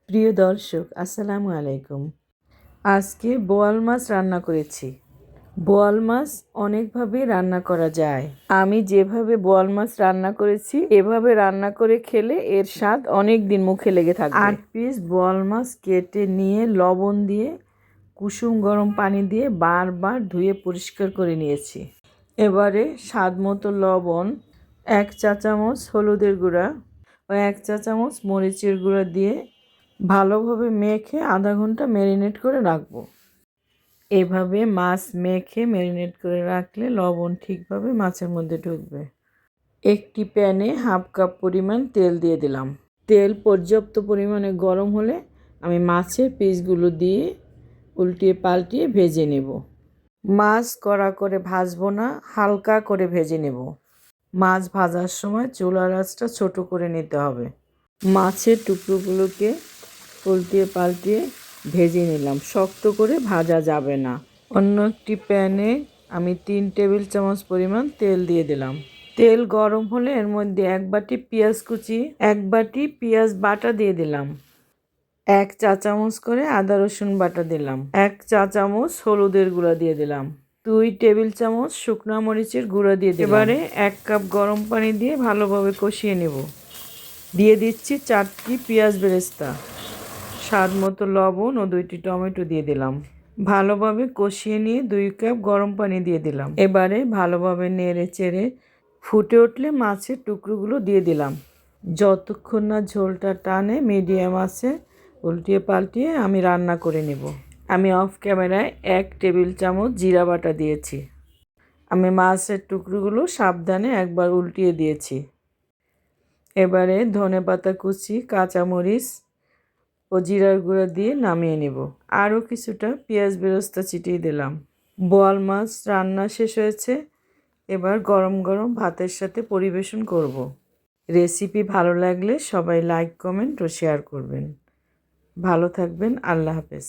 প্রিয় দর্শক, আসসালামু আলাইকুম। আজকে বোয়াল মাছ রান্না করেছি। বোয়াল মাছ অনেকভাবে রান্না করা যায়। আমি যেভাবে বোয়াল মাছ রান্না করেছি এভাবে রান্না করে খেলে এর স্বাদ অনেক দিন মুখে লেগে থাকবে। 8 পিস বোয়াল মাছ কেটে নিয়ে লবণ দিয়ে কুসুম গরম পানি দিয়ে বারবার ধুয়ে পরিষ্কার করে নিয়েছি। এবারে স্বাদ মতো লবণ, 1 চা চামচ হলুদের গুঁড়া ও 1 চা চামচ মরিচের গুঁড়া দিয়ে ভালোভাবে মেখে আধা ঘন্টা ম্যারিনেট করে রাখবো। এভাবে মাছ মেখে ম্যারিনেট করে রাখলে লবণ ঠিকভাবে মাছের মধ্যে ঢুকবে। একটি প্যানে 1/2 কাপ পরিমাণ তেল দিয়ে দিলাম। তেল পর্যাপ্ত পরিমাণে গরম হলে আমি মাছের পিসগুলো দিয়ে উল্টিয়ে পাল্টিয়ে ভেজে নেব। মাছ কড়া করে ভাজবো না, হালকা করে ভেজে নেব। মাছ ভাজার সময় চুলার আঁচটা ছোট করে নিতে হবে। মাছের টুকরোগুলোকে উল্টিয়ে পাল্টিয়ে ভেজে নিলাম। শক্ত করে ভাজা যাবে না। অন্য একটি প্যানে আমি 3 টেবিল চামচ পরিমাণ তেল দিয়ে দিলাম। তেল গরম হলে এর মধ্যে 1 বাটি পেঁয়াজ কুচি, 1 বাটি পেঁয়াজ বাটা দিয়ে দিলাম। 1 চা চামচ করে আদা রসুন বাটা দিলাম। 1 চা চামচ হলুদের গুঁড়া দিয়ে দিলাম। 2 টেবিল চামচ শুকনা মরিচের গুঁড়া দিয়ে দিলাম। এবারে 1 কাপ গরম পানি দিয়ে ভালোভাবে কষিয়ে নেব। দিয়ে দিচ্ছি 4টি পেঁয়াজ বেরেস্তা, স্বাদ মতো লবণ ও 2টি টমেটো দিয়ে দিলাম। ভালোভাবে কষিয়ে নিয়ে 2 কাপ গরম পানি দিয়ে দিলাম। এবারে ভালোভাবে নেড়ে চেড়ে ফুটে উঠলে মাছের টুকরোগুলো দিয়ে দিলাম। যতক্ষণ না ঝোলটা টানে মিডিয়াম আছে উল্টিয়ে পাল্টিয়ে আমি রান্না করে নেব। আমি অফ ক্যামেরায় 1 টেবিল চামচ জিরা বাটা দিয়েছি। আমি মাছের টুকরোগুলো সাবধানে একবার উল্টিয়ে দিয়েছি। এবারে ধনেপাতা কুচি, কাঁচামরিচ ও জিরার গুঁড়া দিয়ে নামিয়ে নেব। আরও কিছুটা পেঁয়াজ বেরেস্তা ছিটিয়ে দিলাম। বোয়াল মাছ রান্না শেষ হয়েছে। এবার গরম গরম ভাতের সাথে পরিবেশন করব। রেসিপি ভালো লাগলে সবাই লাইক, কমেন্ট ও শেয়ার করবেন। ভালো থাকবেন। আল্লাহ হাফেজ।